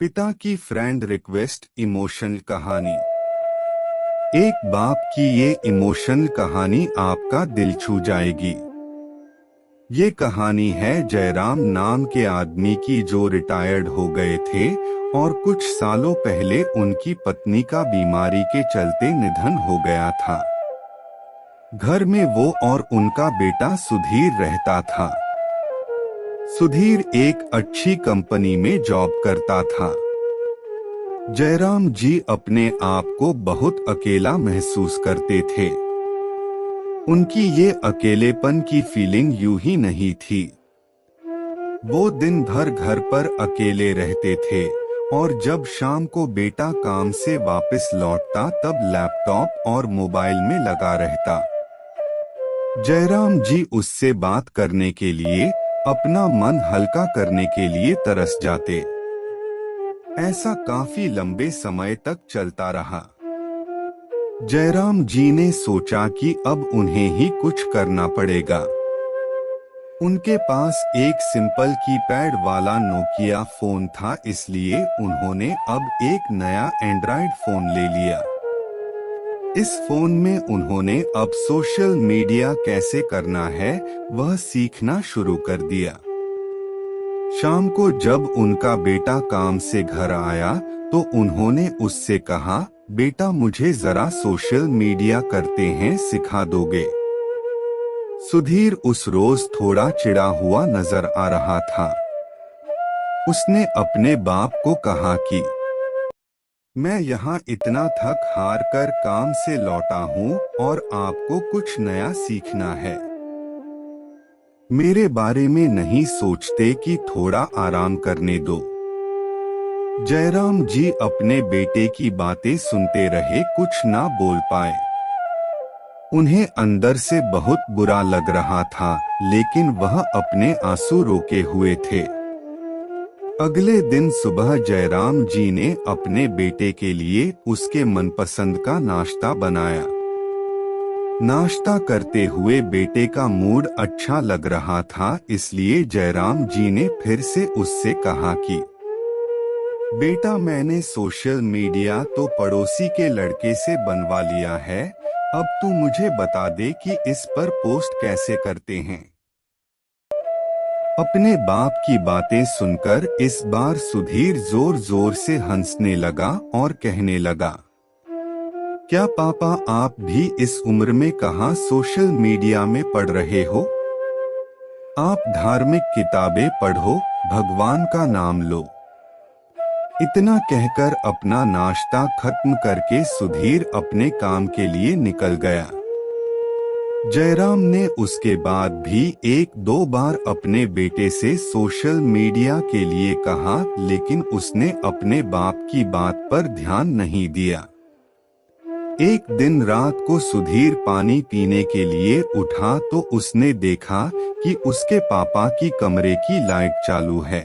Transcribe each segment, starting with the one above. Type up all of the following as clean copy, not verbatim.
पिता की friend request emotional कहानी। एक बाप की ये इमोशनल कहानी आपका दिल छू जाएगी। ये कहानी है जयराम नाम के आदमी की जो रिटायर्ड हो गए थे और कुछ सालों पहले उनकी पत्नी का बीमारी के चलते निधन हो गया था। घर में वो और उनका बेटा सुधीर रहता था। सुधीर एक अच्छी कंपनी में जॉब करता था। जयराम जी अपने आप को बहुत अकेला महसूस करते थे। उनकी ये अकेलेपन की फीलिंग यूं ही नहीं थी। वो दिन भर घर पर अकेले रहते थे और जब शाम को बेटा काम से वापस लौटता तब लैपटॉप और मोबाइल में लगा रहता। जयराम जी उससे बात करने के लिए, अपना मन हल्का करने के लिए तरस जाते। ऐसा काफी लंबे समय तक चलता रहा। जयराम जी ने सोचा कि अब उन्हें ही कुछ करना पड़ेगा। उनके पास एक सिंपल कीपैड वाला नोकिया फोन था, इसलिए उन्होंने अब एक नया एंड्रॉइड फोन ले लिया। इस फोन में उन्होंने अब सोशल मीडिया कैसे करना है वह सीखना शुरू कर दिया। शाम को जब उनका बेटा काम से घर आया तो उन्होंने उससे कहा, बेटा मुझे जरा सोशल मीडिया करते हैं सिखा दोगे? सुधीर उस रोज थोड़ा चिढ़ा हुआ नजर आ रहा था। उसने अपने बाप को कहा कि मैं यहाँ इतना थक हार कर काम से लौटा हूँ और आपको कुछ नया सीखना है। मेरे बारे में नहीं सोचते कि थोड़ा आराम करने दो। जयराम जी अपने बेटे की बातें सुनते रहे, कुछ ना बोल पाए। उन्हें अंदर से बहुत बुरा लग रहा था, लेकिन वह अपने आंसू रोके हुए थे। अगले दिन सुबह जयराम जी ने अपने बेटे के लिए उसके मनपसंद का नाश्ता बनाया। नाश्ता करते हुए बेटे का मूड अच्छा लग रहा था, इसलिए जयराम जी ने फिर से उससे कहा कि बेटा मैंने सोशल मीडिया तो पड़ोसी के लड़के से बनवा लिया है, अब तू मुझे बता दे कि इस पर पोस्ट कैसे करते हैं। अपने बाप की बातें सुनकर इस बार सुधीर जोर जोर से हंसने लगा और कहने लगा, क्या पापा आप भी इस उम्र में कहाँ सोशल मीडिया में पढ़ रहे हो? आप धार्मिक किताबें पढ़ो, भगवान का नाम लो। इतना कहकर अपना नाश्ता खत्म करके सुधीर अपने काम के लिए निकल गया। जयराम ने उसके बाद भी एक दो बार अपने बेटे से सोशल मीडिया के लिए कहा, लेकिन उसने अपने बाप की बात पर ध्यान नहीं दिया। एक दिन रात को सुधीर पानी पीने के लिए उठा तो उसने देखा कि उसके पापा की कमरे की लाइट चालू है।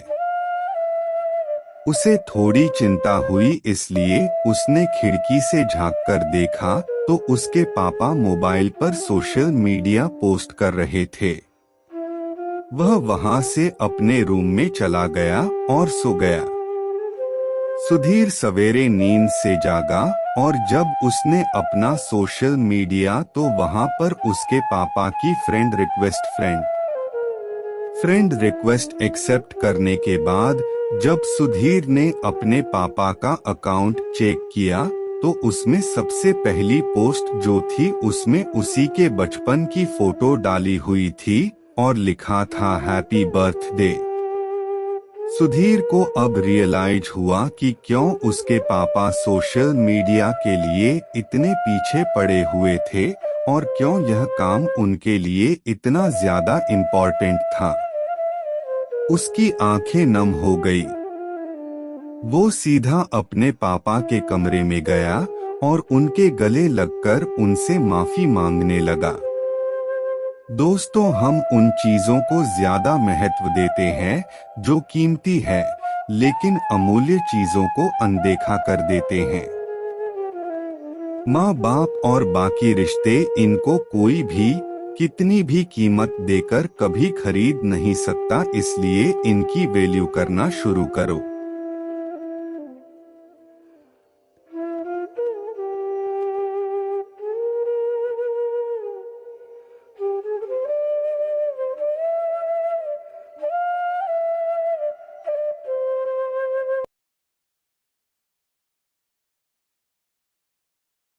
उसे थोड़ी चिंता हुई, इसलिए उसने खिड़की से झांककर देखा तो उसके पापा मोबाइल पर सोशल मीडिया पोस्ट कर रहे थे। वह वहां से अपने रूम में चला गया और सो गया। सुधीर सवेरे नींद से जागा और जब उसने अपना सोशल मीडिया तो वहां पर उसके पापा की फ्रेंड रिक्वेस्ट एक्सेप्ट करने के बाद जब सुधीर ने अपने पापा का अकाउंट चेक किया तो उसमें सबसे पहली पोस्ट जो थी उसमें उसी के बचपन की फोटो डाली हुई थी और लिखा था हैप्पी बर्थडे। सुधीर को अब रियलाइज हुआ कि क्यों उसके पापा सोशल मीडिया के लिए इतने पीछे पड़े हुए थे और क्यों यह काम उनके लिए इतना ज्यादा इम्पोर्टेंट था। उसकी आंखें नम हो गई। वो सीधा अपने पापा के कमरे में गया और उनके गले लगकर उनसे माफी मांगने लगा। दोस्तों, हम उन चीजों को ज्यादा महत्व देते हैं जो कीमती है, लेकिन अमूल्य चीजों को अनदेखा कर देते हैं। माँ बाप और बाकी रिश्ते, इनको कोई भी कितनी भी कीमत देकर कभी खरीद नहीं सकता, इसलिए इनकी वैल्यू करना शुरू करो।